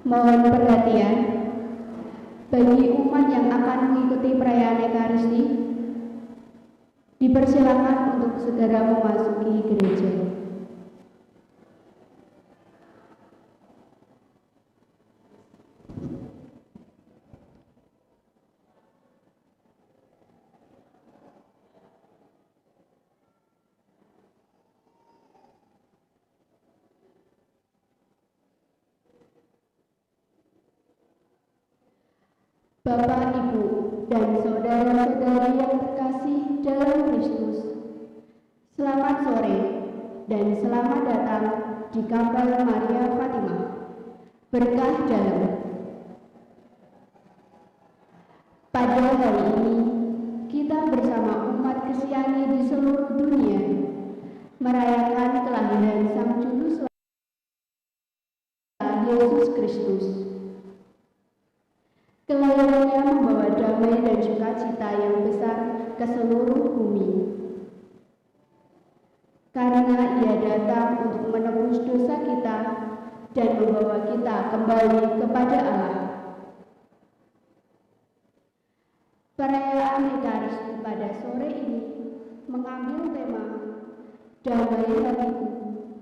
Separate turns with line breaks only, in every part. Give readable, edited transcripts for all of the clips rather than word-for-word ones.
Mohon perhatian bagi umat yang akan mengikuti perayaan Ekaristi, dipersilakan untuk segera memasuki gereja. Bapak, Ibu, dan saudara-saudari yang terkasih dalam Kristus, selamat sore dan selamat datang di Kapel Maria Fatimah, berkah dalam. Pada hari ini, kita bersama umat Kristiani di seluruh dunia merayakan kelahiran Sang Juru Selamat Yesus Kristus. Kelahirannya membawa damai dan sukacita yang besar ke seluruh bumi. Karena ia datang untuk menebus dosa kita dan membawa kita kembali kepada Allah. Perayaan Ekaristi pada sore ini mengambil tema Damai Hatiku,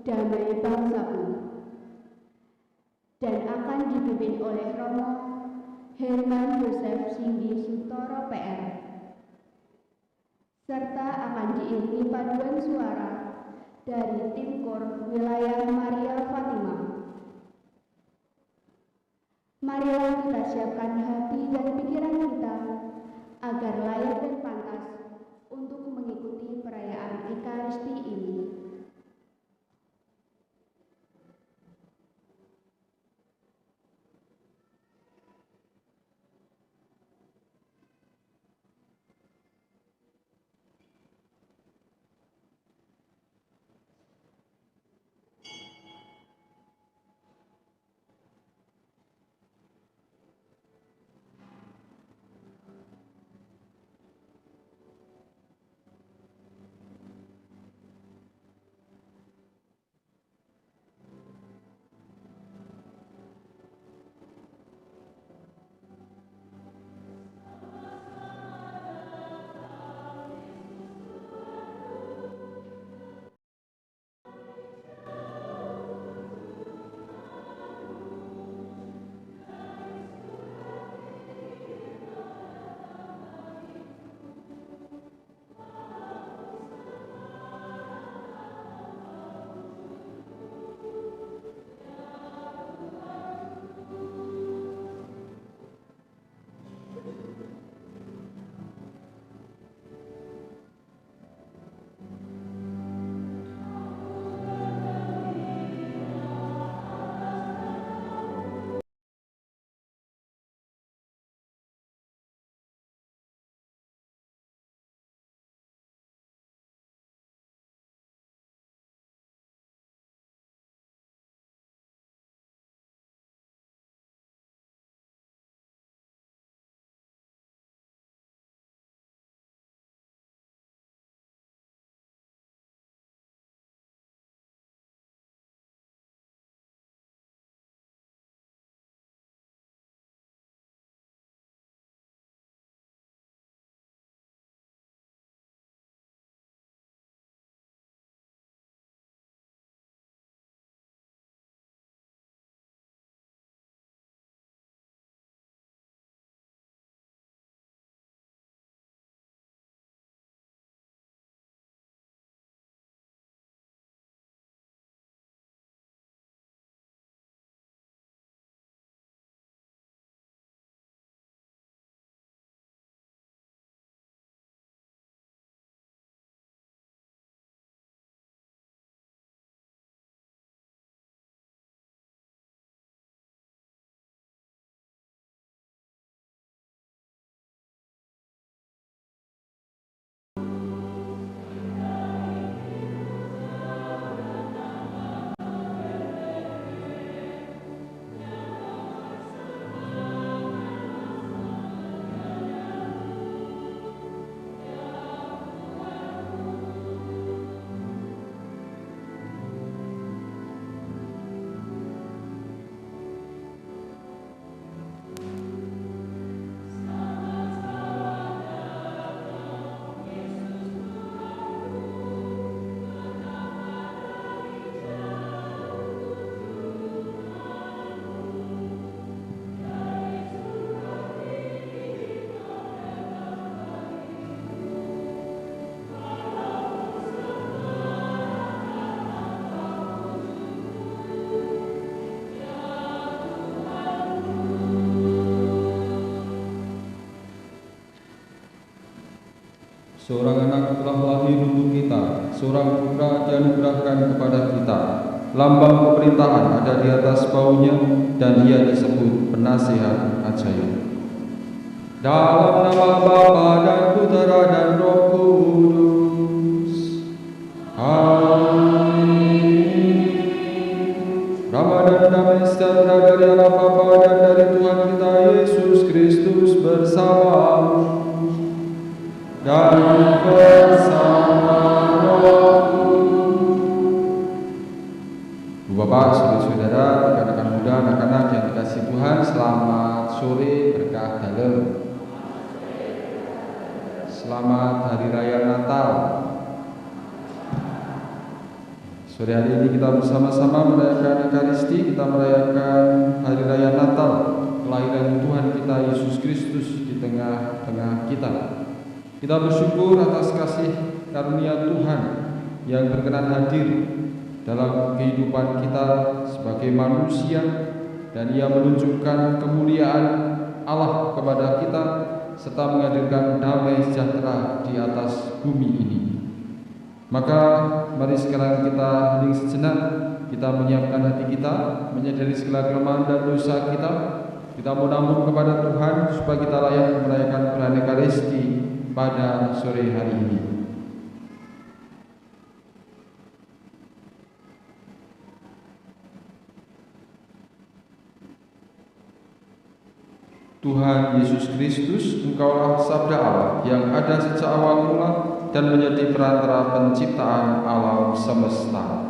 Damai Bangsaku, dan akan dipimpin oleh Romo Herman Joseph Singgi Sutoro PR, serta akan diiringi paduan suara dari tim KOR wilayah Maria Fatimah. Marilah kita siapkan hati dan pikiran kita agar layak dan pantas untuk mengikuti perayaan Ekaristi ini.
Seorang anak telah lahir untuk kita, seorang putra dianugerahkan kepada kita. Lambang pemerintahan ada di atas baunya, dan ia disebut Penasihat Ajaib. Dalam nama Bapa dan Putera dan Roh Kudus. Amin. Rahmat dan damai sejahtera dari Allah Bapa dan dari Tuhan kita Yesus Kristus bersamamu dan bersama rohmu. Bapak, saudara-saudara, rekan-rekan muda, anak-anak yang dikasihi Tuhan, selamat sore berkah dalem. Selamat Hari Raya Natal. Sore hari ini kita bersama-sama merayakan Ekaristi, kita merayakan Hari Raya Natal, kelahiran Tuhan kita Yesus Kristus di tengah-tengah kita. Kita bersyukur atas kasih karunia Tuhan yang berkenan hadir dalam kehidupan kita sebagai manusia, dan Ia menunjukkan kemuliaan Allah kepada kita serta menghadirkan damai sejahtera di atas bumi ini. Maka mari sekarang kita hening sejenak, kita menyiapkan hati kita, menyadari segala kelemahan dan dosa kita. Kita menamun kepada Tuhan supaya kita layak merayakan perayaan Ekaristi pada sore hari ini. Tuhan Yesus Kristus, Engkaulah sabda Allah yang ada sejak awal mula dan menjadi perantara penciptaan alam semesta.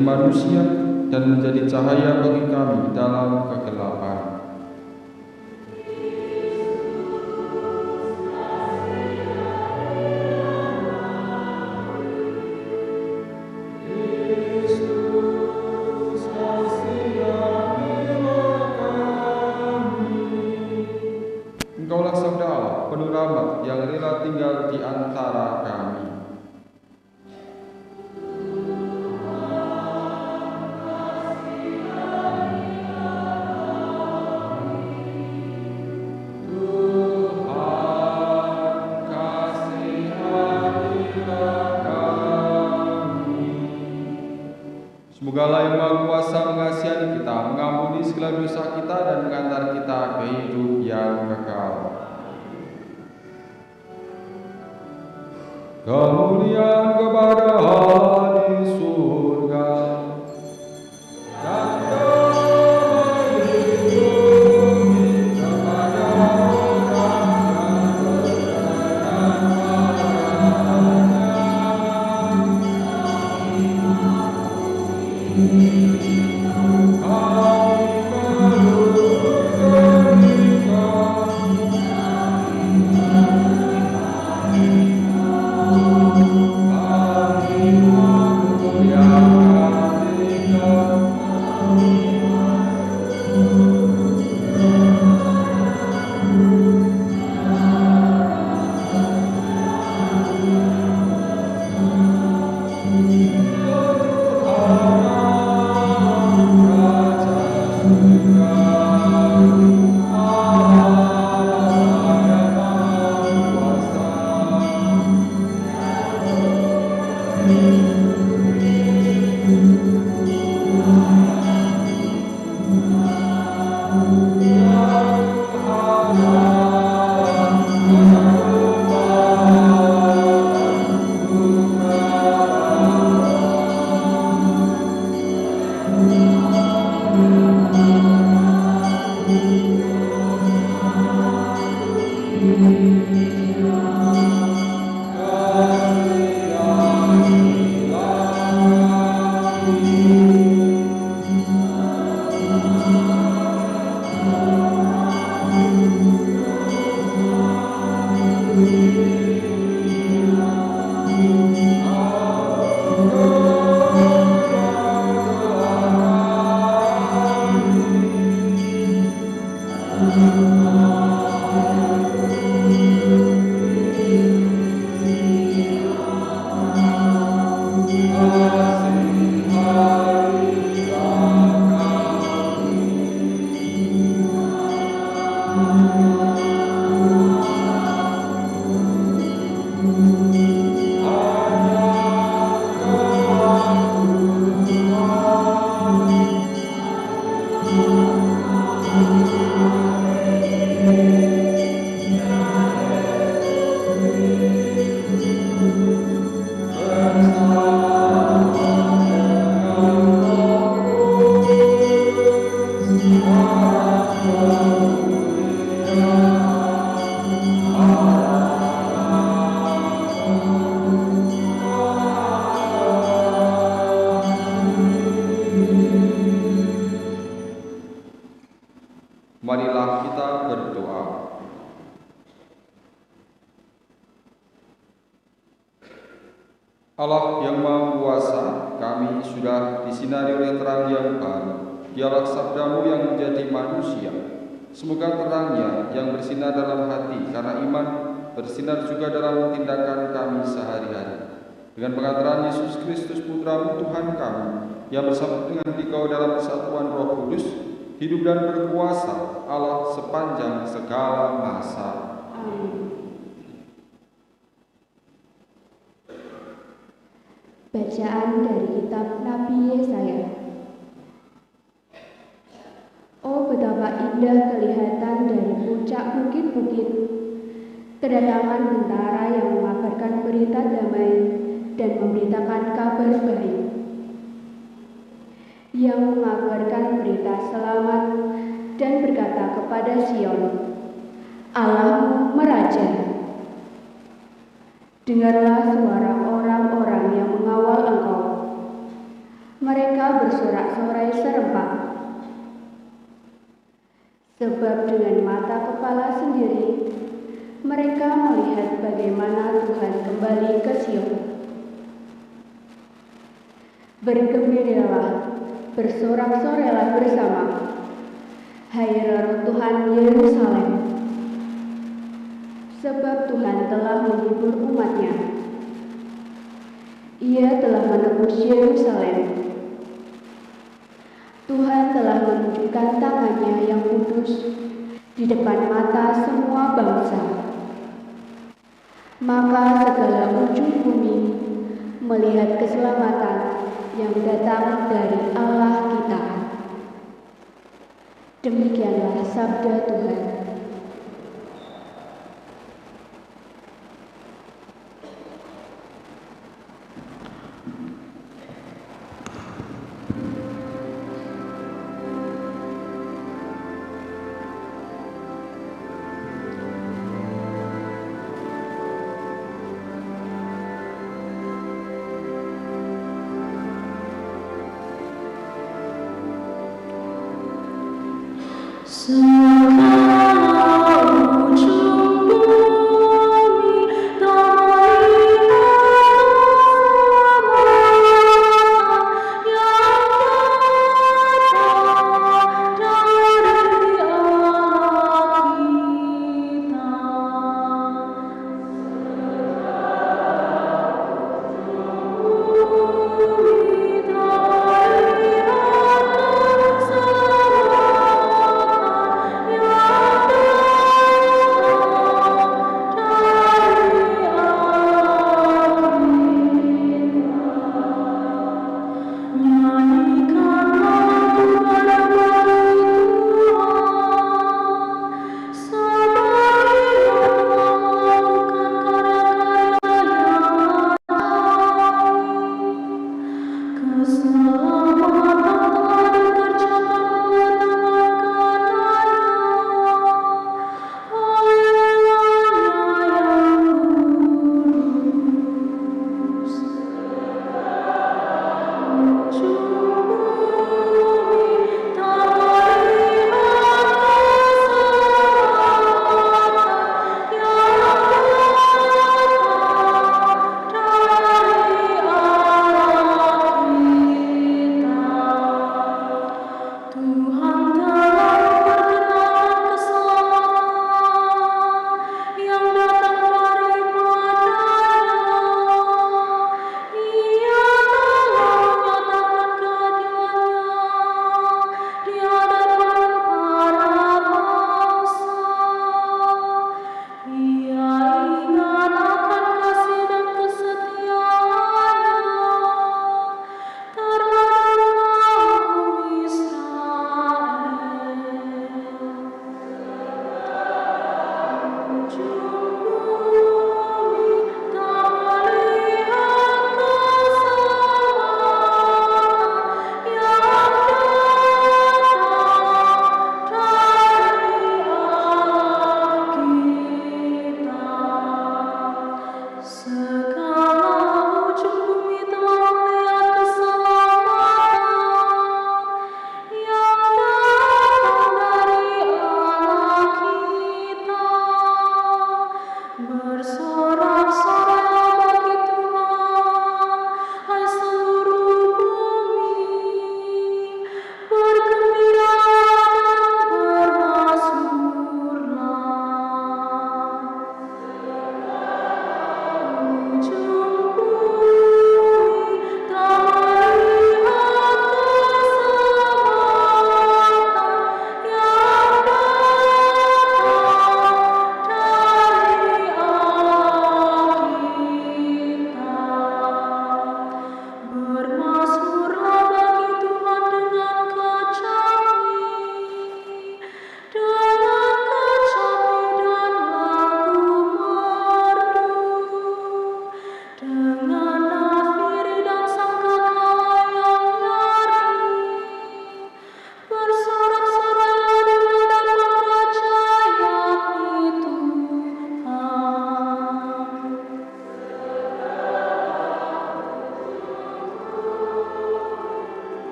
Manusia dan menjadi cahaya bagi kami dalam kegelapan. Engkaulah sabda Allah, penuh rahmat yang rela tinggal di antara kami. Semogalah yang Maha Kuasa mengasihani kita, mengampuni segala dosa kita, dan mengantar kita ke hidup yang kekal. Kemuliaan kepada Allah di surga.
Amin.
Marilah kita berdoa. Allah yang Maha Kuasa, kami sudah disinari oleh terang yang baru. Dialah sabdamu yang menjadi manusia. Semoga terangnya yang bersinar dalam hati karena iman bersinar juga dalam tindakan kami sehari-hari. Dengan pengantaran Yesus Kristus Putramu Tuhan kami, yang bersama dengan Dikau dalam persatuan Roh Kudus, hidup dan berkuasa Allah sepanjang segala masa.
Amin. Bacaan dari kitab Nabi Yesaya. Oh, betapa indah kelihatan dari puncak bukit-bukit kedatangan tentara yang mengabarkan berita damai dan memberitakan kabar baik, yang mengabarkan berita selamat dan berkata kepada Sion, Allahmu meraja. Dengarlah suara orang-orang yang mengawal engkau. Mereka bersorak-sorai serempak. Sebab dengan mata kepala sendiri, mereka melihat bagaimana Tuhan kembali ke Sion. Bergembiralah, bersorak-sorailah bersama, hai reruntuhan Yerusalem. Sebab Tuhan telah menghibur umat-Nya. Ia telah menebus Yerusalem. Tuhan telah menunjukkan tangan-Nya yang kudus di depan mata semua bangsa. Maka segala ujung bumi melihat keselamatan yang datang dari Allah kita. Demikianlah sabda Tuhan.
Ya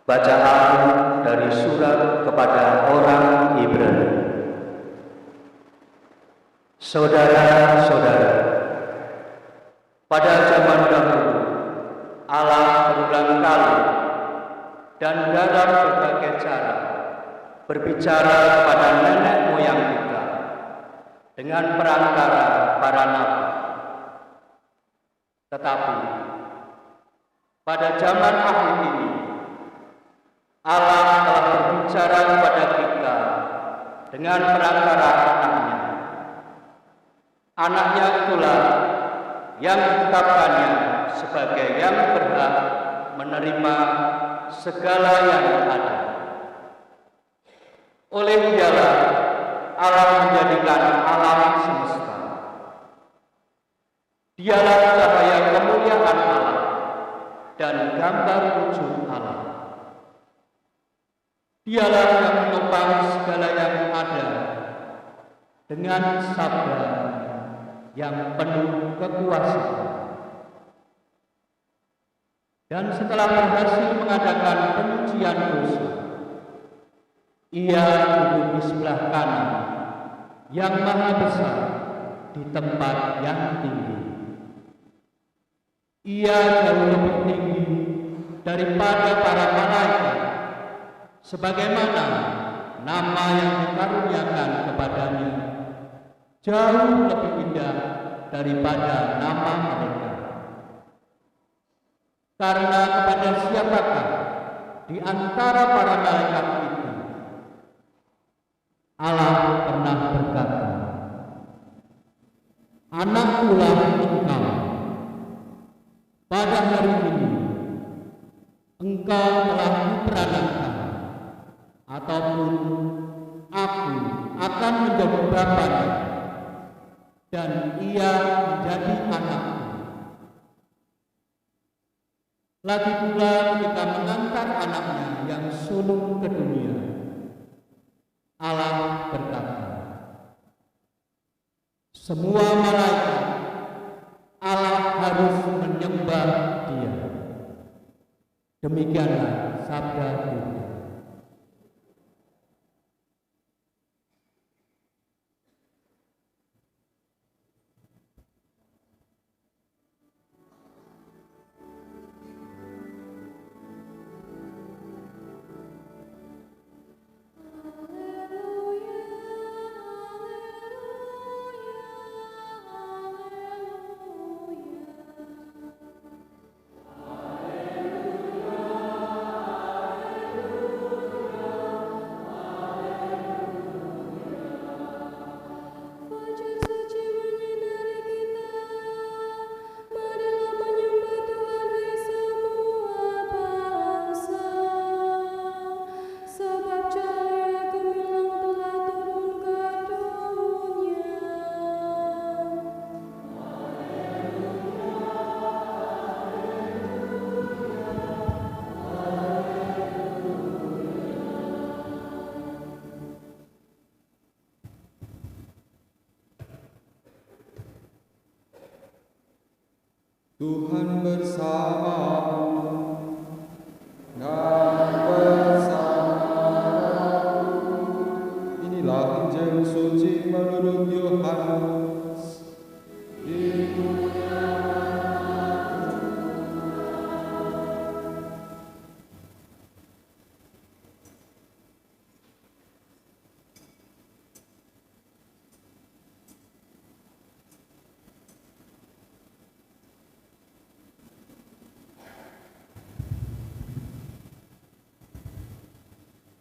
Bacaan dari surat kepada orang Ibrani. Saudara-saudara, pada zaman dahulu Allah berulang kali dan dalam berbagai cara berbicara kepada nenek moyang kita dengan perantara para nabi. Tetapi pada zaman akhir ini Allah telah berbicara kepada kita dengan perantara anaknya. Anaknya itulah yang ditetapkannya sebagai yang berhak menerima segala yang ada. Oleh dialah Allah menjadikan alam semesta. Dialah cahaya kemuliaan Allah dan gambar wujud Allah. Dialah yang menopang segala yang ada dengan sabda yang penuh kekuasaan. Dan setelah berhasil mengadakan penyucian dosa, Ia duduk di sebelah kanan yang maha besar di tempat yang tinggi. Ia jauh lebih tinggi daripada para malaikat, sebagaimana nama yang dikaruniakan kepadanya jauh lebih indah daripada nama mereka. Karena kepada siapakah di antara para malaikat itu Allah pernah berkata, "Anakkulah engkau, pada hari ini engkau telah kuperanakan," ataupun "Aku akan menjadi bapaknya dan ia menjadi anakku." Lagi pula ketika mengantar anaknya yang sulung ke dunia, Allah berkata, "Semua malaikat Allah harus menyembah Dia." Demikianlah sabda Tuhan.
Tuhan bersamamu dan bersamamu. Inilah Injil suci menurut Yohanes.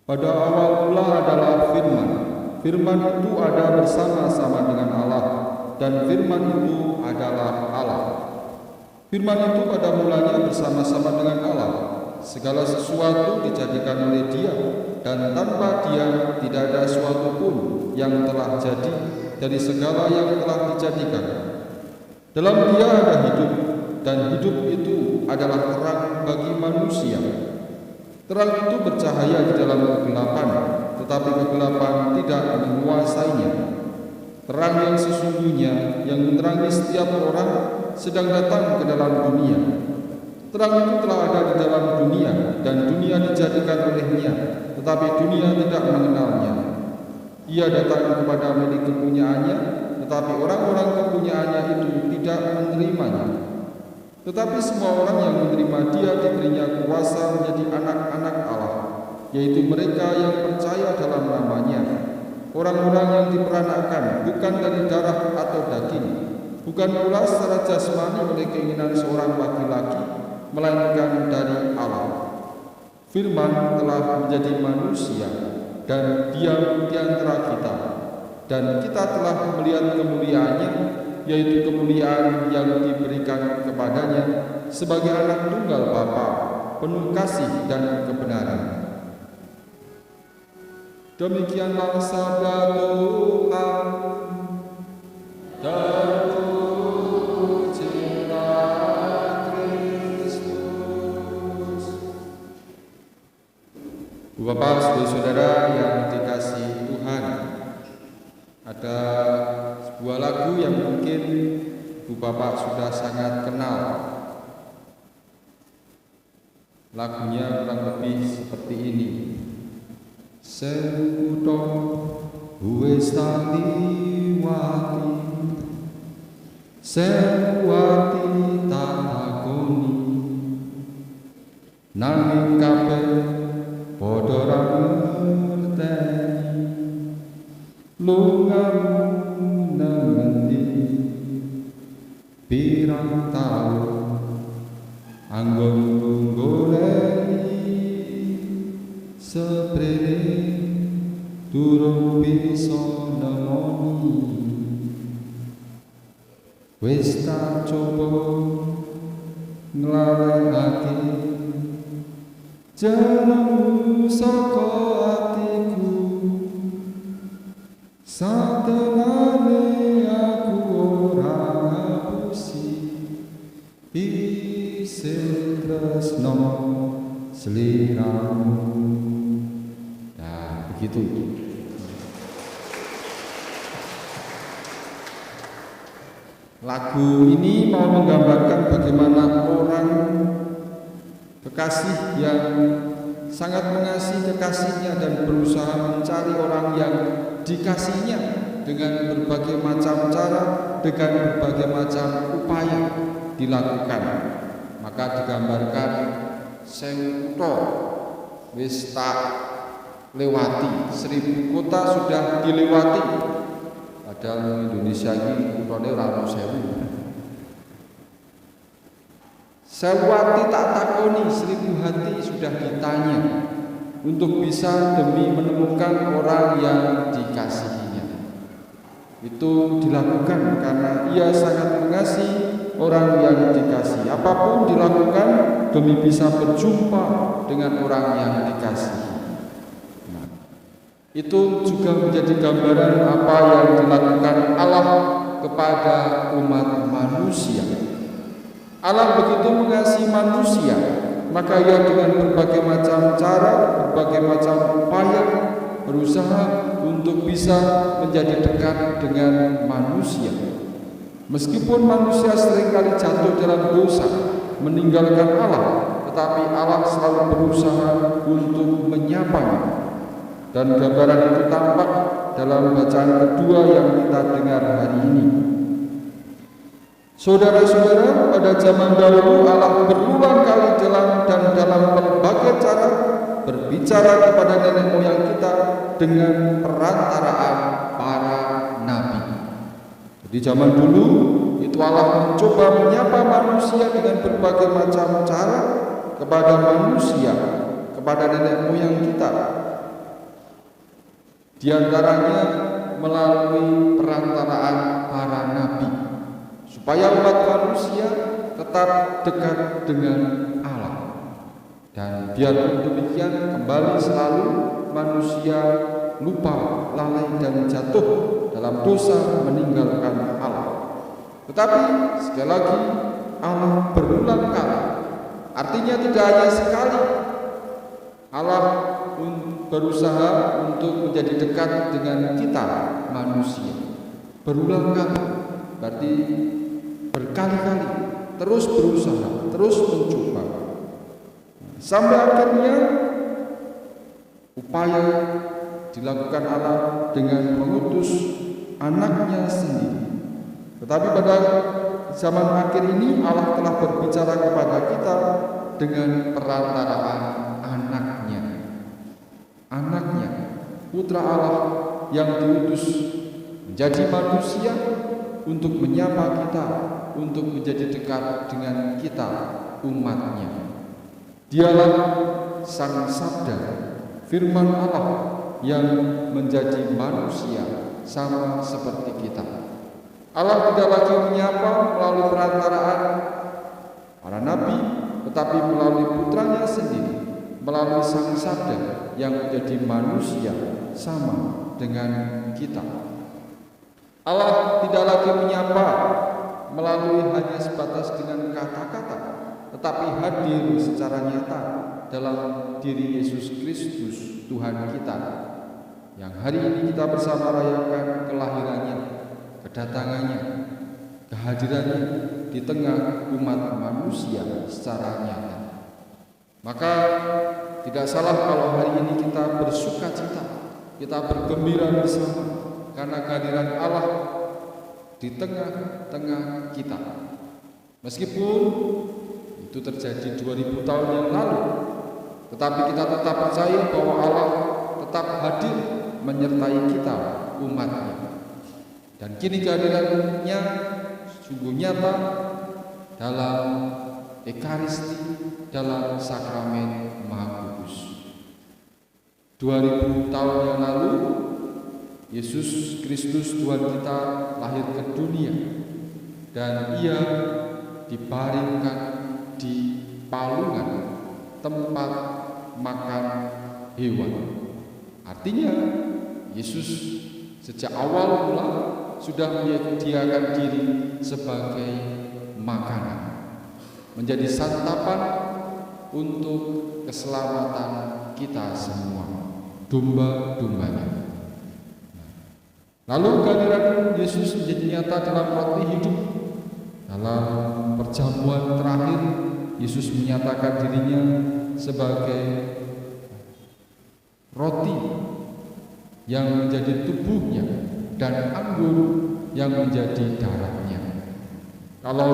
Pada awal mula adalah Firman. Firman itu ada bersama-sama dengan Allah, dan Firman itu adalah Allah. Firman itu pada mulanya bersama-sama dengan Allah. Segala sesuatu dijadikan oleh Dia, dan tanpa Dia tidak ada sesuatu pun yang telah jadi dari segala yang telah dijadikan. Dalam Dia ada hidup, dan hidup itu adalah terang bagi manusia. Terang itu bercahaya di dalam kegelapan, tetapi kegelapan tidak menguasainya. Terang yang sesungguhnya yang menerangi setiap orang sedang datang ke dalam dunia. Terang itu telah ada di dalam dunia, dan dunia dijadikan olehnya, tetapi dunia tidak mengenalnya. Ia datang kepada milik kepunyaannya, tetapi orang-orang kepunyaannya itu tidak menerimanya. Tetapi semua orang yang menerima Dia diberinya kuasa menjadi anak-anak Allah, yaitu mereka yang percaya dalam namanya. Orang-orang yang diperanakan bukan dari darah atau daging, bukan pula secara jasmani oleh keinginan seorang laki-laki, melainkan dari Allah. Firman telah menjadi manusia dan diam di antara kita, dan kita telah melihat kemuliaannya, yaitu kemuliaan yang diberikan kepadanya sebagai anak tunggal Bapa, penuh kasih dan kebenaran. Demikianlah sabda Tuhan. Terpujilah Kristus. Bapak, saudara yang dikasihi Tuhan, ada sebuah lagu yang mungkin Ibu Bapak sudah sangat kenal. Lagunya kurang lebih seperti ini. Sekuto wis tak liwati, sewati tak takoni, nanging kabeh padha ra ngerteni, lungamu nang ngendi, pirang taun anggonku goleki seprene durung bisa nemoni. Wis tak coba nglalekake jenengmu saka atiku, satenane aku ora ngapusi isih tresno sliramu. Nah, begitu. Lagu ini mau menggambarkan bagaimana orang kekasih yang sangat mengasihi kekasihnya dan berusaha mencari orang yang dikasihnya dengan berbagai macam cara, dengan berbagai macam upaya dilakukan. Maka digambarkan sengkuto wis tak lewati, 1000 kota sudah dilewati. Padahal Indonesia ini kutane ora ono 1000. Sewati tak takoni, 1000 hati sudah ditanya untuk bisa demi menemukan orang yang dikasihinya. Itu dilakukan karena ia sangat mengasihi orang yang dikasihi. Apapun dilakukan demi bisa berjumpa dengan orang yang dikasihi. Nah, itu juga menjadi gambaran apa yang dilakukan Allah kepada umat manusia. Allah begitu mengasihi manusia, maka ia dengan berbagai macam cara, berbagai macam upaya berusaha untuk bisa menjadi dekat dengan manusia. Meskipun manusia seringkali jatuh dalam dosa, meninggalkan Allah, tetapi Allah selalu berusaha untuk menyapanya. Dan gambaran itu tampak dalam bacaan kedua yang kita dengar hari ini. Saudara-saudara, pada zaman dahulu Allah berulang kali dalam berbagai cara berbicara kepada nenek moyang kita dengan perantaraan para nabi. Di zaman dulu itu Allah mencoba menyapa manusia dengan berbagai macam cara kepada manusia, kepada nenek moyang kita. Di antaranya melalui perantaraan para nabi, supaya umat manusia tetap dekat dengan Allah. Dan biarpun demikian, kembali selalu manusia lupa, lalai dan jatuh dalam dosa meninggalkan Allah. Tetapi sekali lagi Allah berulang kali. Artinya tidak hanya sekali Allah berusaha untuk menjadi dekat dengan kita manusia. Berulang kali berarti berkali-kali, terus berusaha, terus mencoba. Sampai akhirnya upaya dilakukan Allah dengan mengutus anaknya sendiri. Tetapi pada zaman akhir ini Allah telah berbicara kepada kita dengan perantaraan anaknya. Anaknya, putra Allah yang diutus menjadi manusia untuk menyapa kita, untuk menjadi dekat dengan kita, umatnya. Dialah Sang Sabda, firman Allah yang menjadi manusia sama seperti kita. Allah tidak lagi menyapa melalui perantaraan para nabi, tetapi melalui putranya sendiri, melalui Sang Sabda yang menjadi manusia sama dengan kita. Allah tidak lagi menyapa melalui hanya sebatas dengan kata-kata, tetapi hadir secara nyata dalam diri Yesus Kristus Tuhan kita, yang hari ini kita bersama rayakan kelahirannya, kedatangannya, kehadirannya di tengah umat manusia secara nyata. Maka tidak salah kalau hari ini kita bersuka cita, kita bergembira bersama karena kehadiran Allah di tengah-tengah kita. Meskipun itu terjadi 2000 tahun yang lalu, tetapi kita tetap percaya bahwa Allah tetap hadir menyertai kita, umatnya. Dan kini kehadirannya sungguh nyata dalam Ekaristi, dalam sakramen Maha Kudus. 2000 tahun yang lalu Yesus Kristus Tuhan kita lahir ke dunia, dan Ia dibaringkan di palungan tempat makan hewan. Artinya Yesus sejak awal mula sudah menyediakan diri sebagai makanan, menjadi santapan untuk keselamatan kita semua, domba-dombanya. Lalu kehadiran Yesus menjadi nyata dalam roti hidup. Dalam perjamuan terakhir, Yesus menyatakan dirinya sebagai roti yang menjadi tubuhnya dan anggur yang menjadi darahnya. Kalau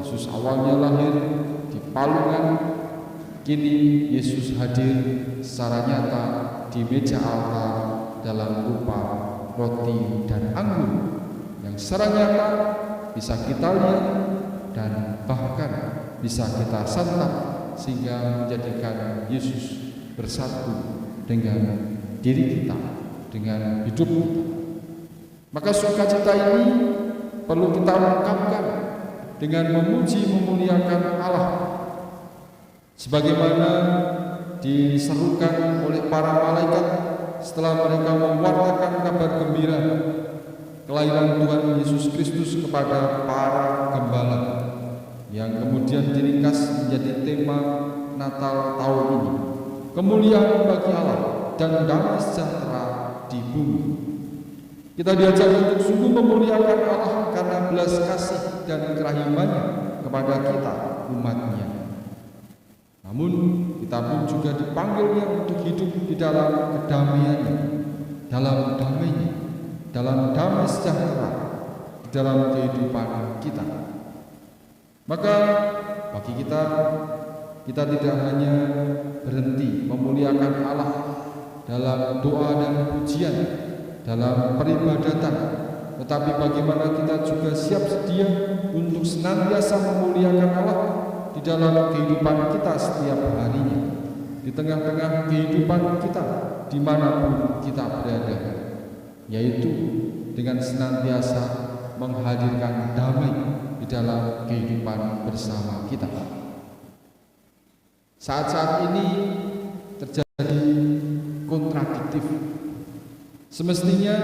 Yesus awalnya lahir di palungan, kini Yesus hadir secara nyata di meja altar dalam rupa roti dan anggur yang secara nyata bisa kita lihat dan bahkan bisa kita santap, sehingga menjadikan Yesus bersatu dengan diri kita, dengan hidup kita. Maka sukacita ini perlu kita ungkapkan dengan memuji memuliakan Allah, sebagaimana diserukan oleh para malaikat setelah mereka mewartakan kabar gembira kelahiran Tuhan Yesus Kristus kepada para gembala, yang kemudian diringkas menjadi tema Natal tahun ini. Kemuliaan bagi Allah dan damai sejahtera di bumi. Kita diajak untuk sungguh memuliakan Allah karena belas kasih dan kerahimannya kepada kita, umatnya. Namun kita pun juga dipanggilnya untuk hidup di dalam kedamaiannya, dalam damainya, dalam damai sejahtera di dalam kehidupan kita. Maka bagi kita tidak hanya berhenti memuliakan Allah dalam doa dan pujian, dalam peribadatan, tetapi bagaimana kita juga siap sedia untuk senantiasa memuliakan Allah di dalam kehidupan kita setiap harinya, di tengah-tengah kehidupan kita dimanapun kita berada, yaitu dengan senantiasa menghadirkan damai di dalam kehidupan bersama kita. Saat-saat ini terjadi kontradiktif. Semestinya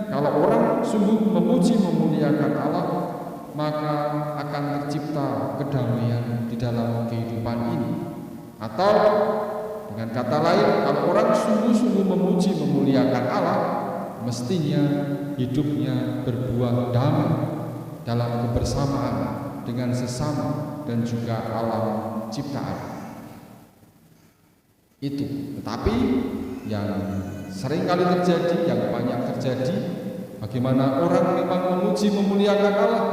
kalau orang sungguh memuji memuliakan Allah, maka akan tercipta kedamaian di dalam kehidupan ini. Atau dengan kata lain, kalau orang sungguh-sungguh memuji memuliakan Allah, mestinya hidupnya berbuah damai dalam kebersamaan dengan sesama dan juga alam ciptaan. itu. Tetapi yang sering kali terjadi, yang banyak terjadi, bagaimana orang memang memuji memuliakan Allah,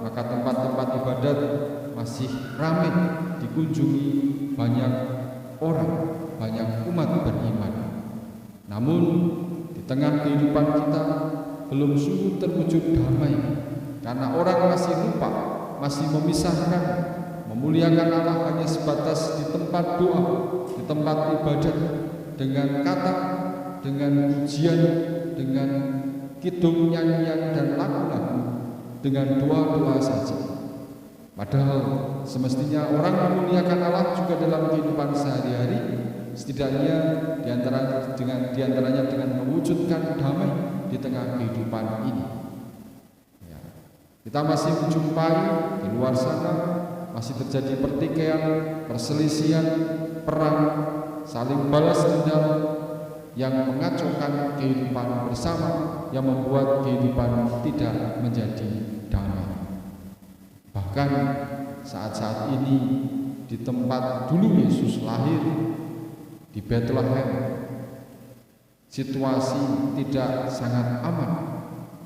maka tempat-tempat ibadat masih ramai dikunjungi banyak orang, banyak umat beriman. Namun di tengah kehidupan kita belum sungguh terwujud damai, karena orang masih lupa, masih memisahkan memuliakan Allah hanya sebatas di tempat doa, di tempat ibadat, dengan kata, dengan pujian, dengan kidung, nyanyian dan lagu-lagu, dengan doa-doa saja. Padahal semestinya orang memuliakan Allah juga dalam kehidupan sehari-hari, setidaknya diantaranya dengan mewujudkan damai di tengah kehidupan ini. Ya. Kita masih menjumpai di luar sana masih terjadi pertikaian, perselisihan, perang, saling balas dendam yang mengacaukan kehidupan bersama, yang membuat kehidupan tidak menjadi damai. Bahkan saat-saat ini di tempat dulu Yesus lahir, di Bethlehem, situasi tidak sangat aman.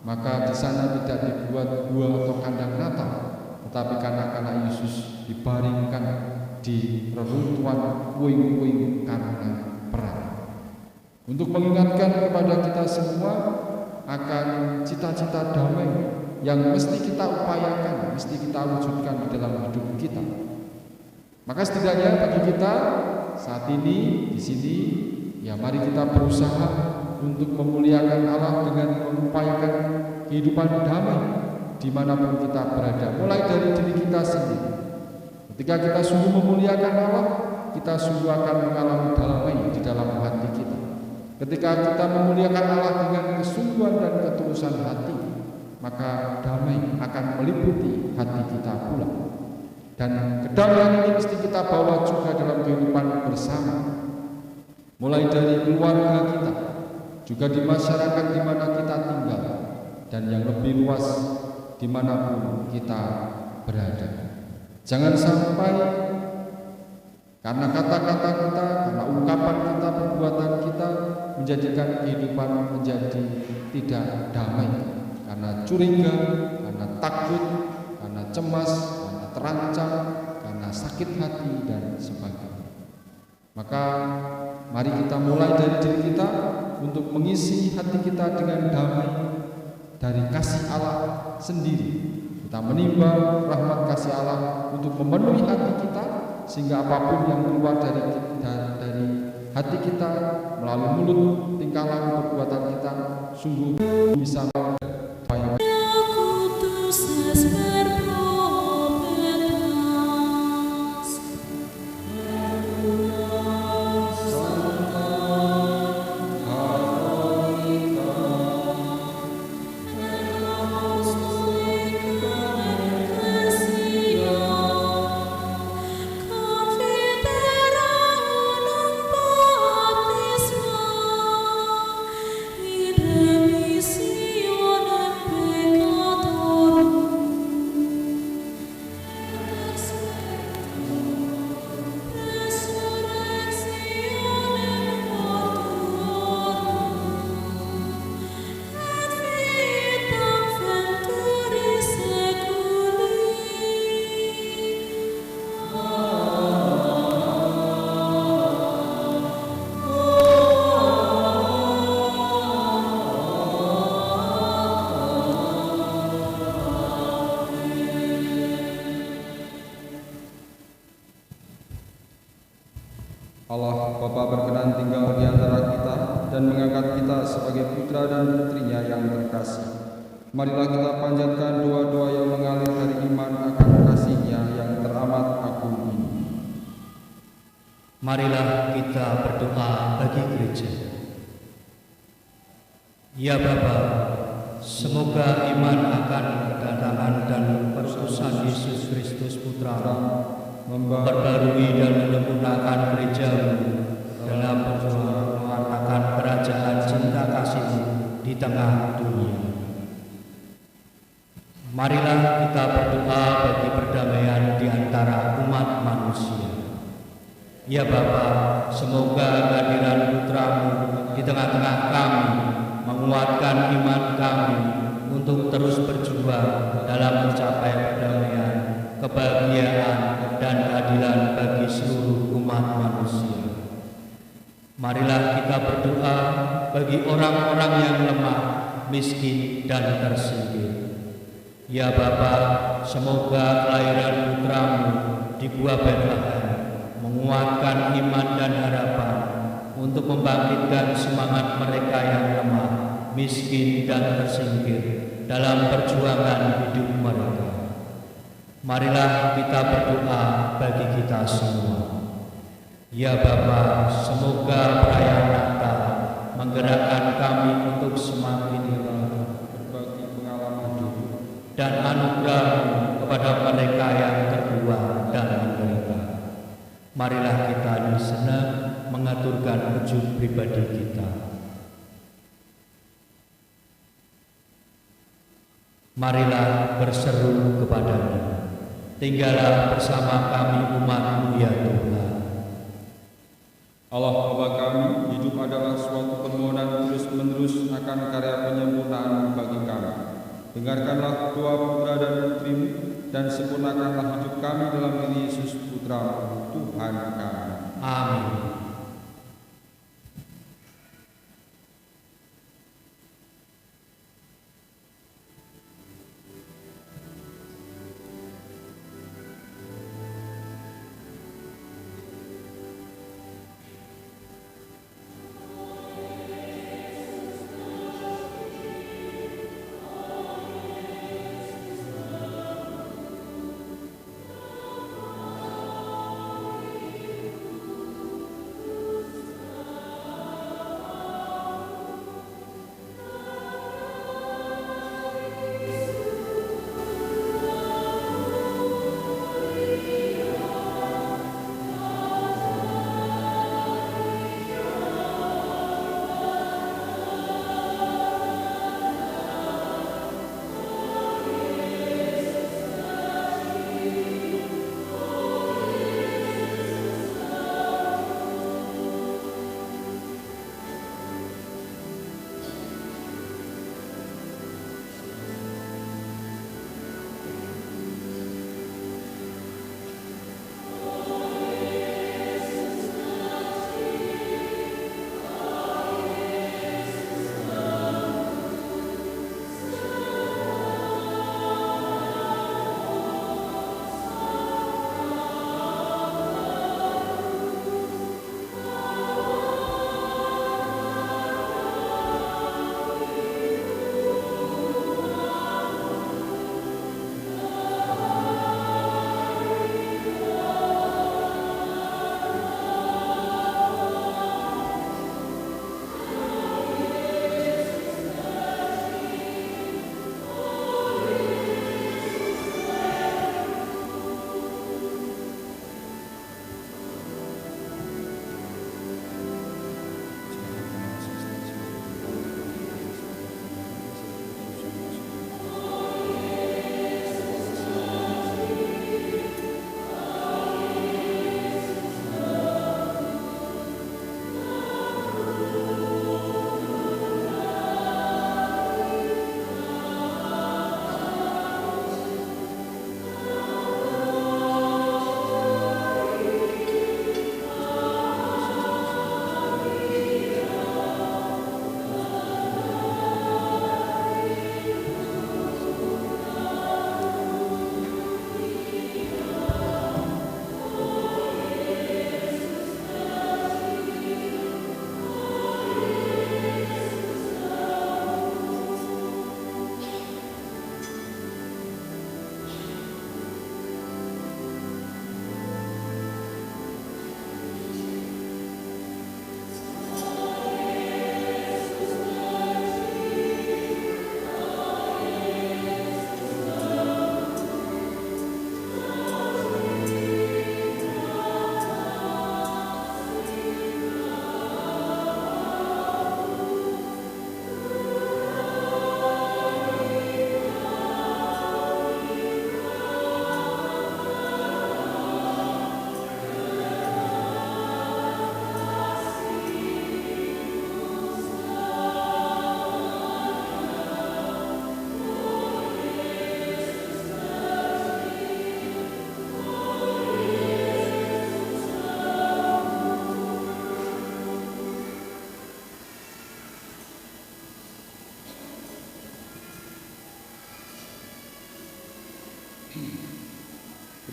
Maka di sana tidak dibuat gua atau kandang Natal, tetapi anak-anak Yesus dibaringkan di reruntuhan puing-puing karena perang. Untuk mengingatkan kepada kita semua akan cita-cita damai yang mesti kita upayakan, mesti kita wujudkan di dalam hidup kita. Maka setidaknya bagi kita saat ini di sini, ya mari kita berusaha untuk memuliakan Allah dengan mengupayakan kehidupan damai dimanapun kita berada, mulai dari diri kita sendiri. Ketika kita sungguh memuliakan Allah, kita sungguh akan mengalami damai di dalam hati kita. Ketika kita memuliakan Allah dengan kesungguhan dan ketulusan hati, maka damai akan meliputi hati kita pula. Dan kedamaian ini mesti kita bawa juga dalam kehidupan bersama, mulai dari keluarga kita, juga di masyarakat di mana kita tinggal, dan yang lebih luas dimanapun kita berada. Jangan sampai karena kata-kata kita, karena ungkapan kita, perbuatan kita menjadikan kehidupan menjadi tidak damai, karena curiga, karena takut, karena cemas, karena terancam, karena sakit hati dan sebagainya. Maka mari kita mulai dari diri kita untuk mengisi hati kita dengan damai dari kasih Allah sendiri. Kita menimba rahmat kasih Allah untuk memenuhi hati kita, sehingga apapun yang keluar dari hati kita melalui mulut, tingkah laku, perbuatan kita sungguh bisa Allah Bapa berkenan tinggal di antara kita dan mengangkat kita sebagai putra dan putrinya yang terkasih. Marilah kita panjatkan doa-doa yang mengalir dari iman akan kasih-Nya yang teramat agung ini.
Marilah kita berdoa bagi gereja. Ya Bapa, semoga iman akan kedatangan dan perutusan Yesus Kristus Putra memperbarui dan menyempurnakan gereja-Mu dalam mewartakan kerajaan cinta kasih-Mu di tengah dunia. Marilah kita berdoa bagi perdamaian di antara umat manusia. Ya Bapa,
semoga kehadiran Putra-Mu di tengah-tengah kami menguatkan iman kami untuk terus berjuang dalam mencapai perdamaian, kebahagiaan, dan keadilan bagi seluruh umat manusia. Marilah kita berdoa bagi orang-orang yang lemah, miskin, dan tersinggir. Ya Bapa, semoga kelahiran Putra-Mu di Gua Betlehem menguatkan iman dan harapan untuk membangkitkan semangat mereka yang lemah, miskin, dan tersingkir dalam perjuangan hidup mereka. Marilah kita berdoa bagi kita semua. Ya Bapa, semoga perayaan Natal menggerakkan kami untuk semakin berbagi pengalaman hidup dan anugerah-Mu kepada mereka yang terbuang dan menderita. Marilah kita di sana mengaturkan ujung pribadi kita. Marilah berseru kepada-Nya, tinggallah bersama kami umat-Mu ya Tuhan.
Allah Bapa kami, hidup adalah suatu permohonan terus-menerus akan karya penyempurnaan bagi kami. Dengarkanlah doa Putra dan Putri-Mu, dan sempurnakanlah hidup kami dalam diri Yesus Putra-Mu, Tuhan kami.
Amin.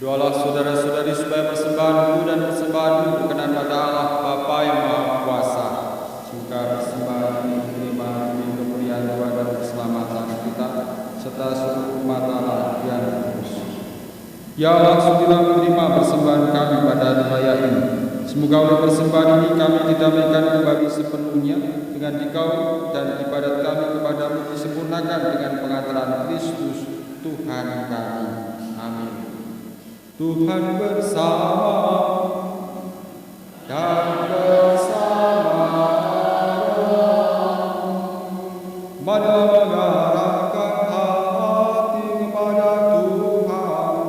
Berdoalah saudara-saudari supaya persembahanku dan persembahanmu berkenan pada Allah Bapa yang Maha Kuasa. Semoga persembahan ini diterima demi kemuliaan Tuhan dan keselamatan kita serta seluruh umat Allah yang kudus. Ya Allah, sudilah menerima persembahan kami pada hari raya ini. Semoga oleh persembahan ini kami didamaikan kembali sepenuhnya dengan Dikau dan ibadat kami kepadamu disempurnakan dengan pengantaran Kristus Tuhan kami. Amin. Tuhan bersama dan bersama marilah mengarahkan hati kepada Tuhan.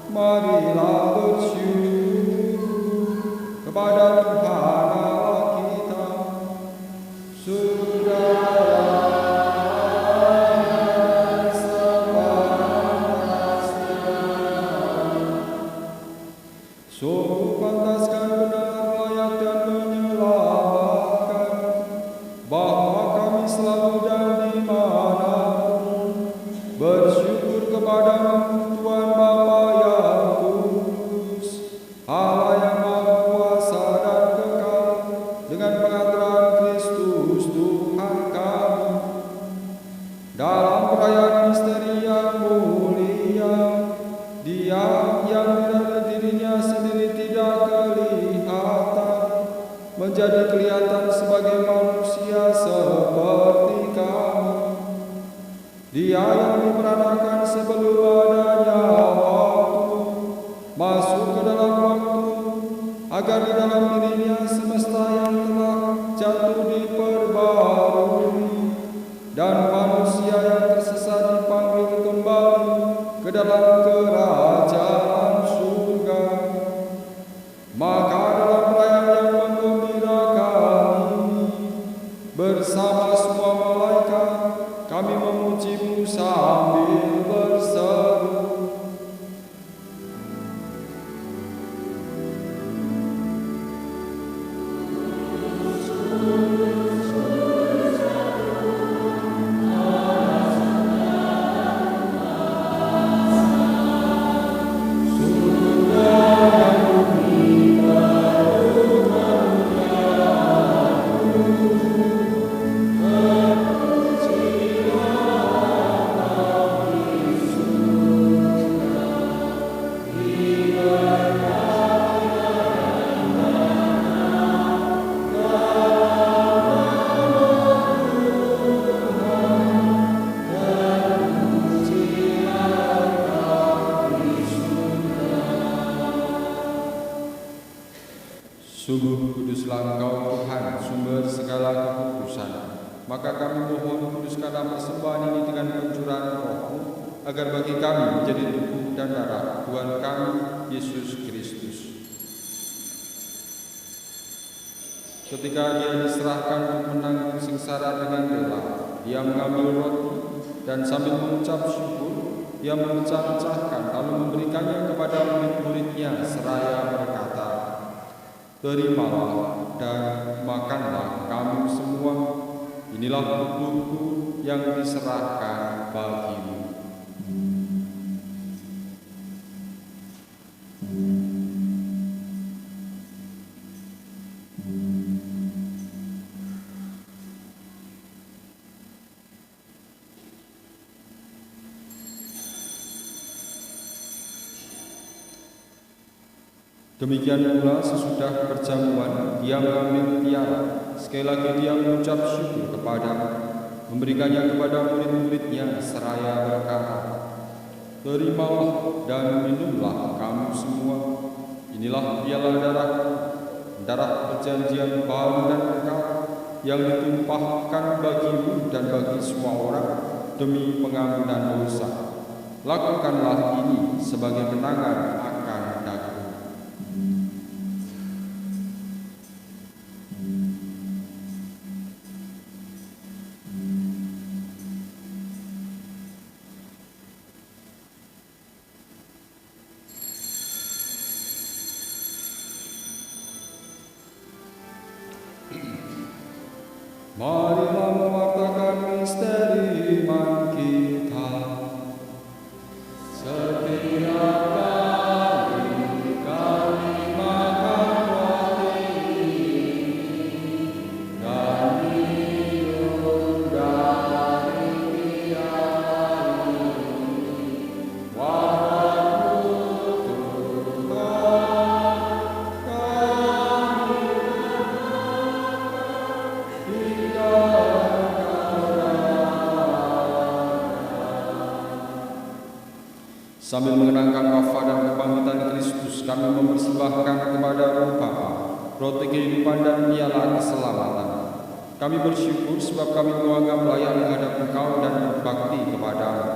Marilah bersyukur kepada Tuhan Allah kita. Sungguh pantaskan, benar, layak dan menyelamatkan, bahwa kami selalu dan dimanapun bersyukur kepadamu Tuhan Bapa yang kudus, Allah yang Maha Kuasa dan kekal, dengan pengantaran Kristus Tuhan kami. Dalam perayaan misteri yang mulia, Dia yang dari dirinya sendiri tidak kelihatan, menjadi kelihatan sebagai manusia seperti kami. Dia yang diperanakan sebelum adanya waktu, masuk ke dalam waktu, agar di dalam dirinya semesta yang telah jatuh diperbarui, dan manusia yang tersesat dipanggil kembali ke dalam kerajaan surga. Maka dalam perayaan yang menggembirakan ini, bersama semua malaikat kami memuji-Mu sambil berseru. Sungguh kuduslah Engkau Tuhan, sumber segala kekudusan. Maka kami mohon kuduskanlah persembahan ini dengan pencurahan Roh-Mu, agar bagi kami menjadi tubuh dan darah Tuhan kami Yesus Kristus. Ketika Dia diserahkan untuk menanggung sengsara dengan rela, Dia mengambil roti dan sambil mengucap syukur, Dia memecah-mecahkan lalu memberikannya kepada murid-murid-Nya seraya berkata, "Terimalah dan makanlah kamu semua, inilah tubuhku yang diserahkan bagimu." Demikian pula sesudah perjamuan, Dia mengambil tiara. Sekali lagi Dia mengucap syukur kepada-Mu, memberikannya kepada murid-murid-Nya seraya berkata, "Terimalah dan minumlah kamu semua, inilah piala darah-Ku, darah perjanjian baru dan kekal, yang ditumpahkan bagimu dan bagi semua orang demi pengampunan dosa. Lakukanlah ini sebagai kenangan akan daku." Mari Sambil mengenangkan wafat dan kebangkitan Kristus, kami mempersembahkan kepada-Mu Bapa roti kehidupan dan piala keselamatan. Kami bersyukur sebab kami menganggap layak menghadap Engkau dan berbakti kepada-Mu.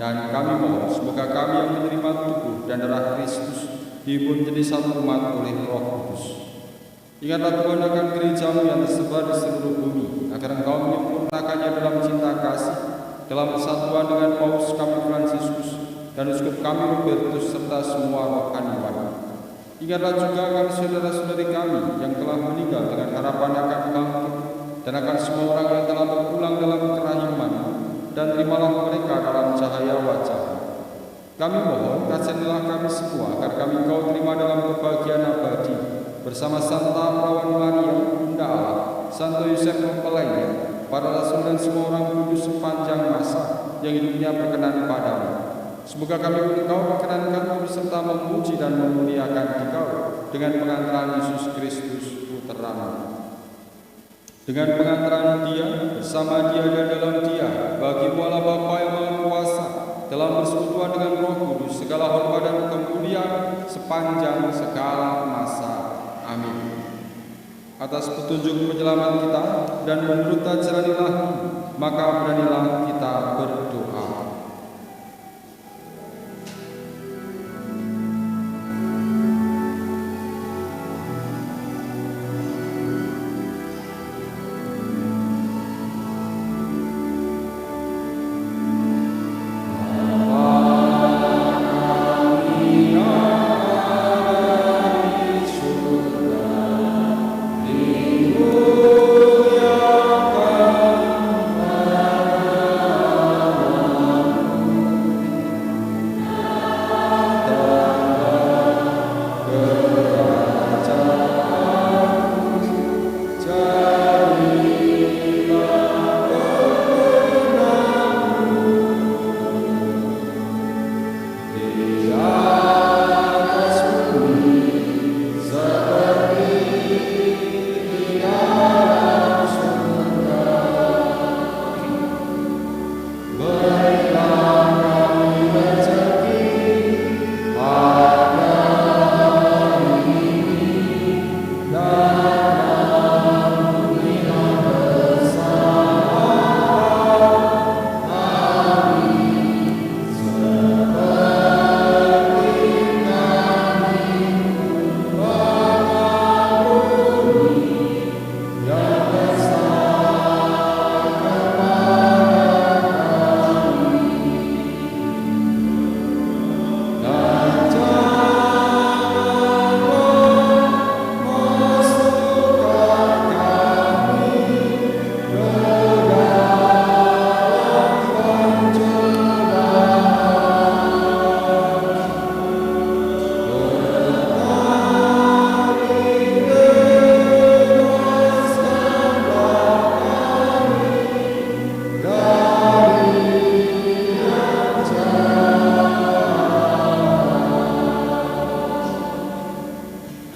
Dan kami mohon semoga kami yang menerima tubuh dan darah Kristus dihibur menjadi satu umat oleh Roh Kudus. Ingatlah Tuhan akan gereja-Mu yang tersebar di seluruh bumi, agar Engkau menyempurnakannya dalam cinta kasih, dalam persatuan dengan Paus kami Fransiskus dan uskup kami Robertus serta semua rohaniwan. Ingatlah juga akan saudara-saudari kami yang telah meninggal dengan harapan akan bangkit, dan akan semua orang yang telah berpulang dalam kerahiman, dan terimalah mereka dalam cahaya wajah. Kami mohon kasihanilah kami semua agar kami Kau terima dalam kebahagiaan abadi bersama Santa Perawan Maria, Bunda Allah, Santo Yosef mempelainya, para rasul dan semua orang kudus sepanjang masa yang hidupnya berkenan padamu. Semoga kami Engkau perkenankan serta memuji dan memuliakan Dikau dengan pengantaran Yesus Kristus Putra-Mu. Dengan pengantaran Dia, bersama Dia dan dalam Dia, bagi-Mu Allah Bapa yang Maha Kuasa, dalam persekutuan dengan Roh Kudus, segala hormat dan kemuliaan sepanjang segala masa. Amin. Atas petunjuk penyelamat kita dan menurut ajaran Ilahi, maka beranilah kita berdoa.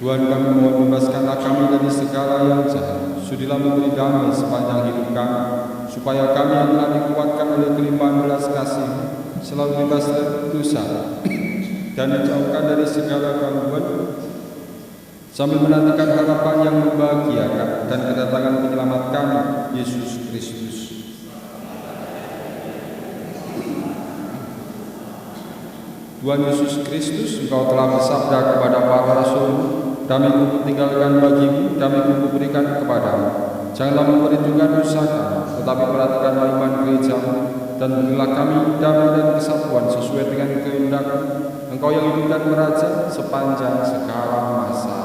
Tuhan, kami mohon bebaskanlah kami dari segala yang jahat. Sudilah memberi damai sepanjang hidup kami, supaya kami yang telah dikuatkan oleh kelimpahan belas kasih selalu bebas dari dosa dan dijauhkan dari segala gangguan, sambil menantikan harapan yang membahagiakan dan kedatangan penyelamat kami, Yesus Kristus. Tuhan Yesus Kristus, Engkau telah bersabda kepada para rasul, damai-Ku kutinggalkan bagimu, damai-Ku kuberikan kepadamu. Janganlah memperhitungkan dosa kami, tetapi perhatikanlah iman gereja-Mu, dan berilah kami damai dan kesatuan sesuai dengan kehendak-Mu, Engkau yang hidup dan meraja sepanjang segala masa.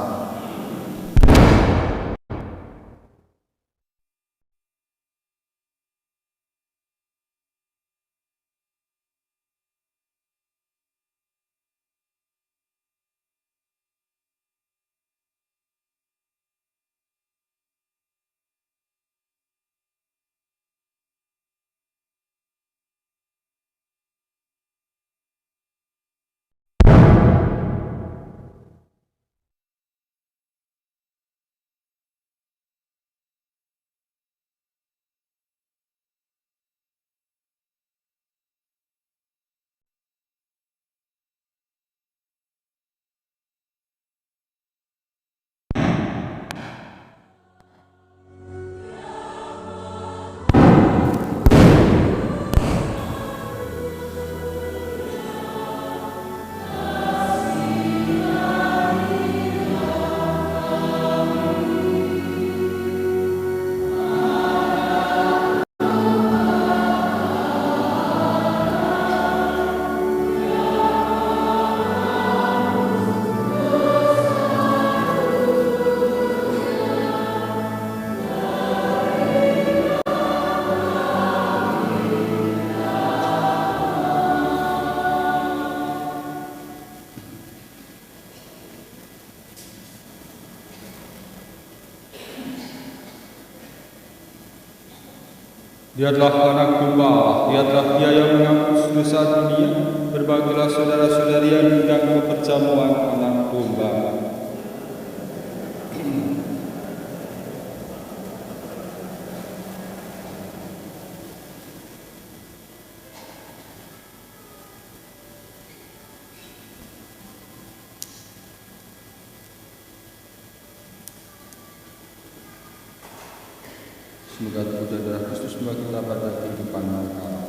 Lihatlah anak domba Allah, lihatlah Dia yang menghapus dosa dunia. Berbahagialah saudara-saudari yang diundang ke perjamuan anak domba. Semoga tubuh dan darah Kristus membawa kita pada kehidupan kekal.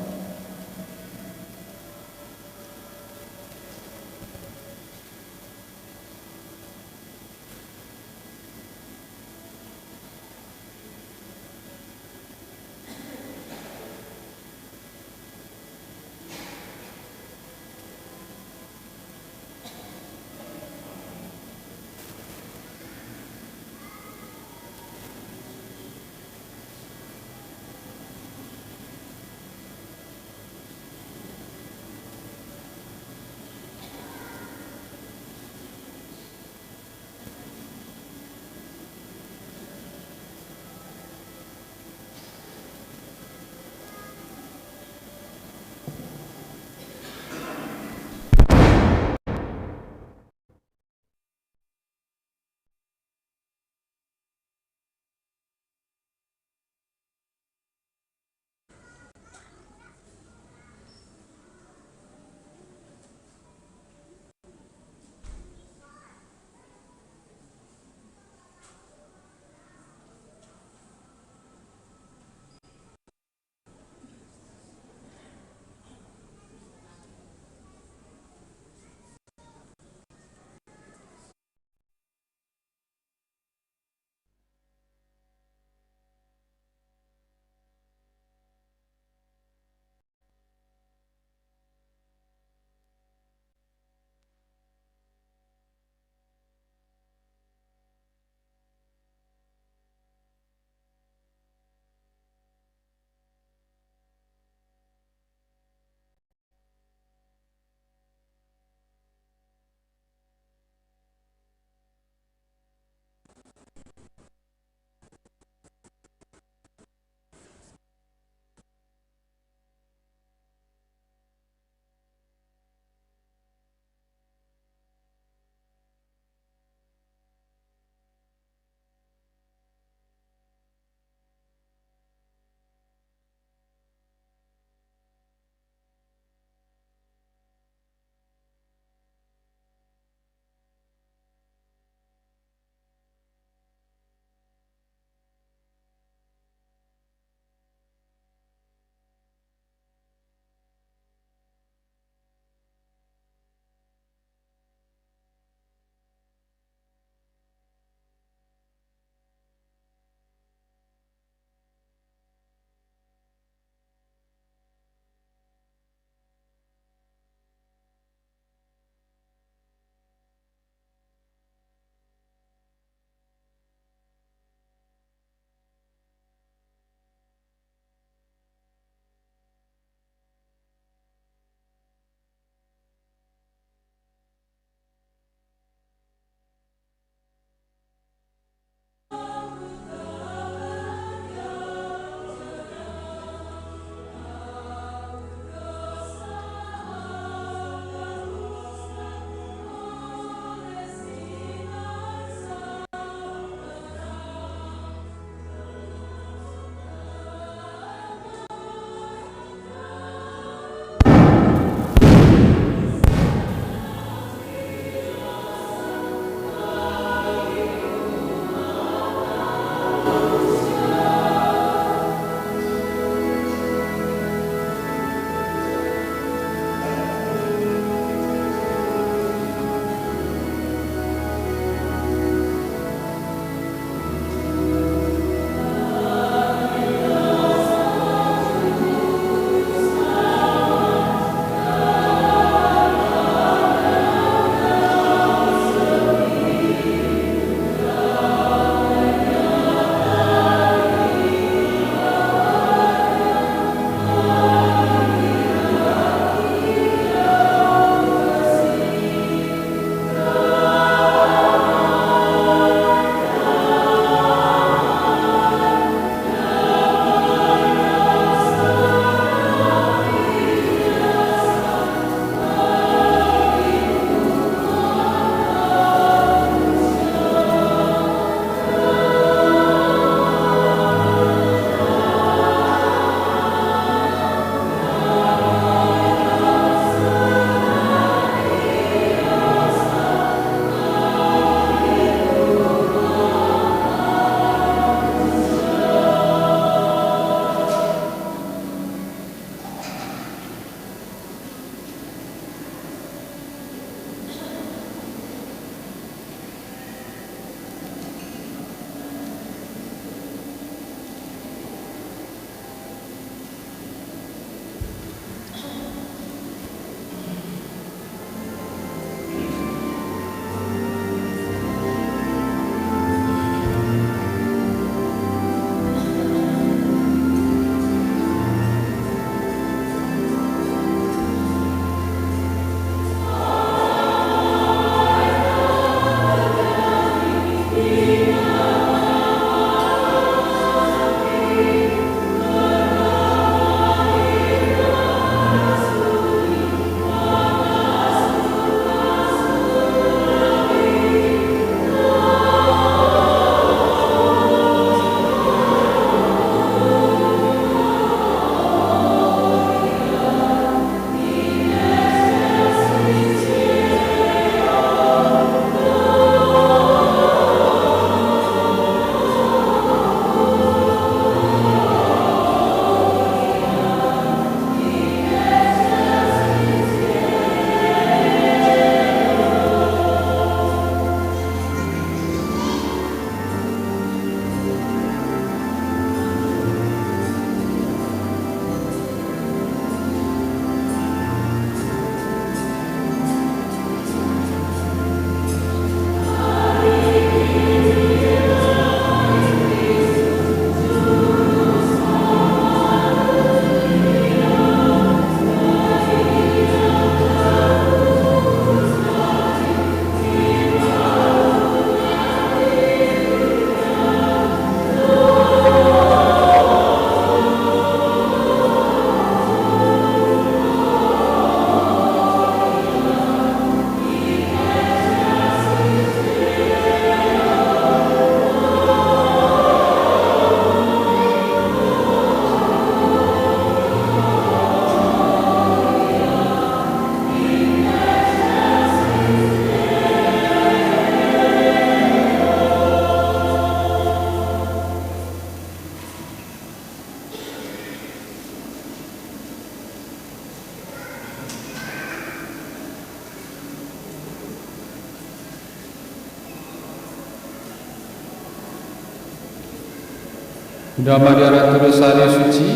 Bunda Maria Ratu Rosario Suci,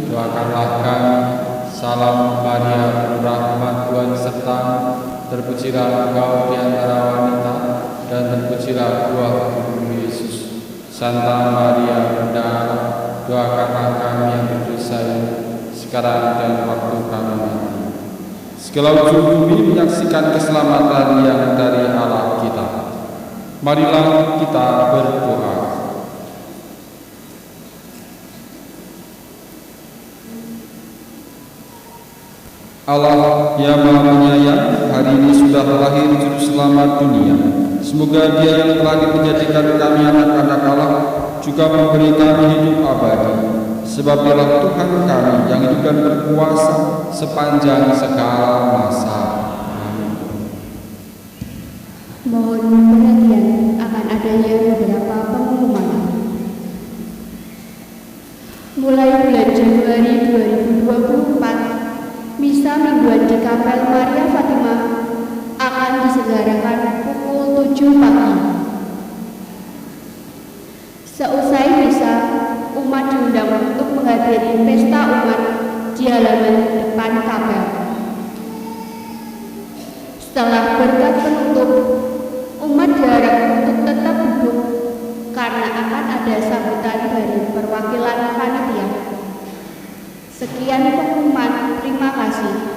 doakanlah kami. Salam Maria, penuh rahmat, Tuhan sertamu. Terpujilah engkau di antara wanita, dan terpujilah buah tubuhmu Yesus. Santa Maria, Bunda Allah, doakanlah kami yang berdosa ini, sekarang dan waktu kami mati. Segala ujung bumi menyaksikan keselamatan yang dari Allah kita. Marilah kita berdoa. Allah yang Maha Penyayang, hari ini sudah terlahir Juru Selamat dunia. Semoga Dia yang telah menjadikan kami anak-anak Allah juga memberi kami hidup abadi. Sebab Dialah Tuhan kami yang hidup dan berkuasa sepanjang segala masa. Amin.
Mohon perhatian akan adanya beberapa pengumuman. Mulai bulan Januari 2024, misa mingguan di Kapel Maria Fatimah akan diselenggarakan pukul 7 pagi. Seusai misa, umat diundang untuk menghadiri pesta umat di halaman depan kapel. Setelah berkat penutup, umat diharap untuk tetap duduk karena akan ada sambutan dari perwakilan panitia. Sekian pengumuman, terima kasih.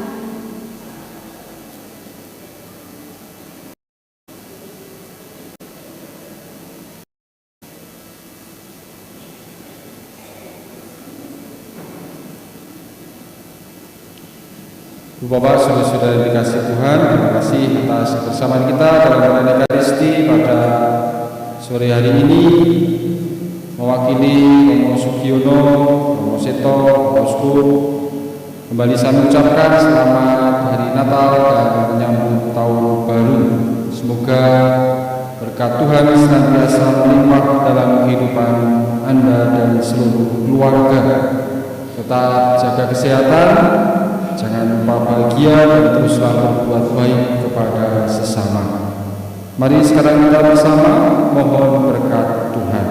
Bapak, saudara-saudara yang dikasih Tuhan, terima kasih atas kebersamaan kita dalam mengenai Ekaristi pada sore hari ini. Mewakili Romo Sugiono, Romo Seto, Romo Uskup, kembali saya mengucapkan selamat hari Natal dan menyambut tahun baru. Semoga berkat Tuhan senantiasa melimpah dalam kehidupan Anda dan seluruh keluarga. Tetap jaga kesehatan, jangan lupa bahagia, dan teruslah berbuat baik kepada sesama. Mari sekarang kita bersama mohon berkat Tuhan.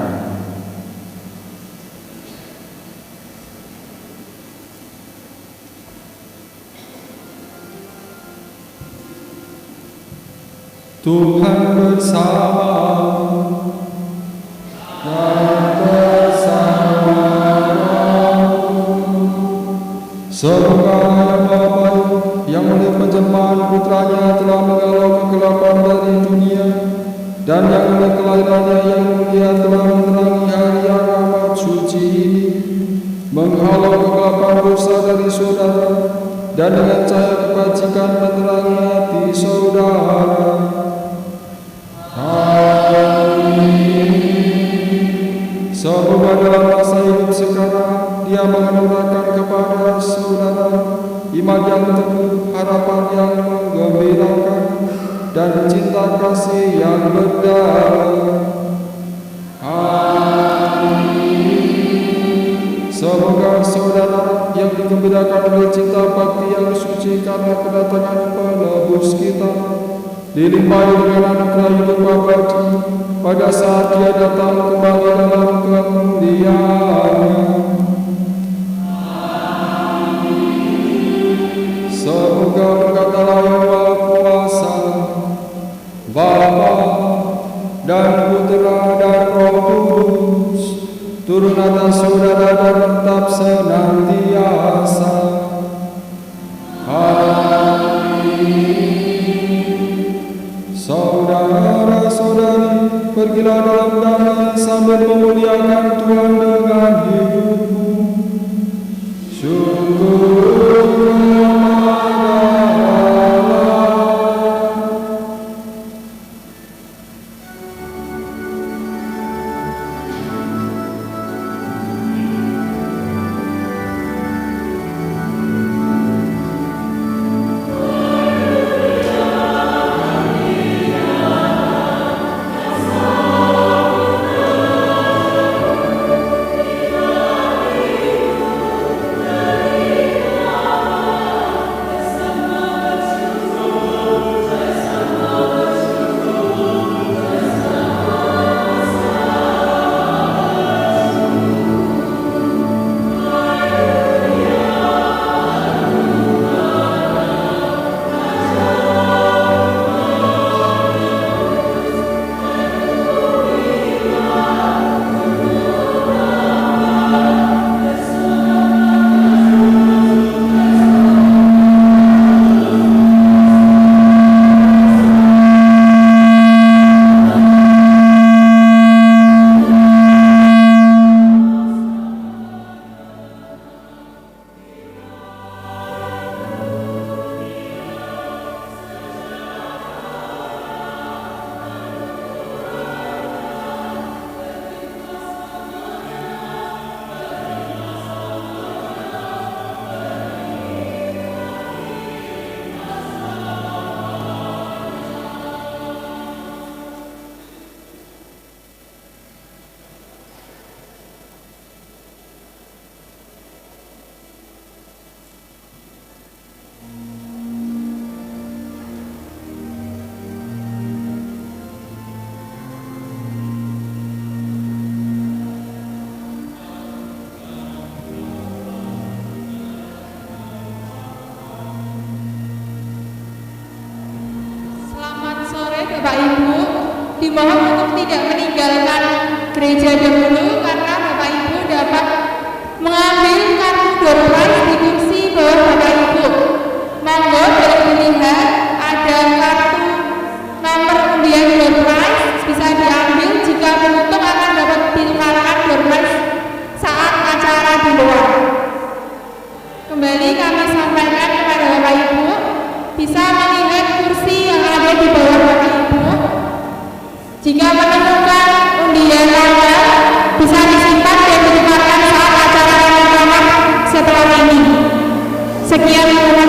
Tuhan bersama dan bersama semoga Bapa yang oleh penjelmaan putranya telah menghalau kegelapan dari dunia, dan yang oleh kelahirannya yang mulia telah menerangi hari yang amat suci ini, menghalau kegelapan dosa dari saudara, dan dengan cahaya kebajikan menerangi hati saudara. Semoga dalam masa hidup sekarang Dia menganugerahkan kepada saudara iman yang teguh, harapan yang menggembirakan, dan cinta kasih yang berdalam. Amin. Semoga saudara yang digembirakan oleh cinta bakti yang suci karena kedatangan penebus kita, dilimpahi dengan anugerah hidup abadi pada saat Dia datang kembali dalam kemuliaan-Nya. Semoga berkat Allah yang Maha Kuasa, Bapa dan Putra dan Roh Kudus, turun atas saudara dan tetap senantiasa. Saudara-saudari, pergilah dalam damai sambil memuliakan Tuhan dengan hidupmu. Syukur kepada Allah.
Dimohon untuk tidak meninggalkan gereja dahulu karena Bapak Ibu dapat mengambil kartu door prize di kursi bawah Bapak Ibu. Monggo boleh dilihat ada kartu nomor undian door prize, bisa diambil. Jika beruntung akan dapat ditukarkan door prize saat acara di luar. Kembali kami sampaikan kepada Bapak Ibu, bisa melihat kursi yang ada di bawah Bapak Ibu. Jika menemukan undian lama, bisa disimpan dan ditukarkan saat acara setelah ini. Sekian.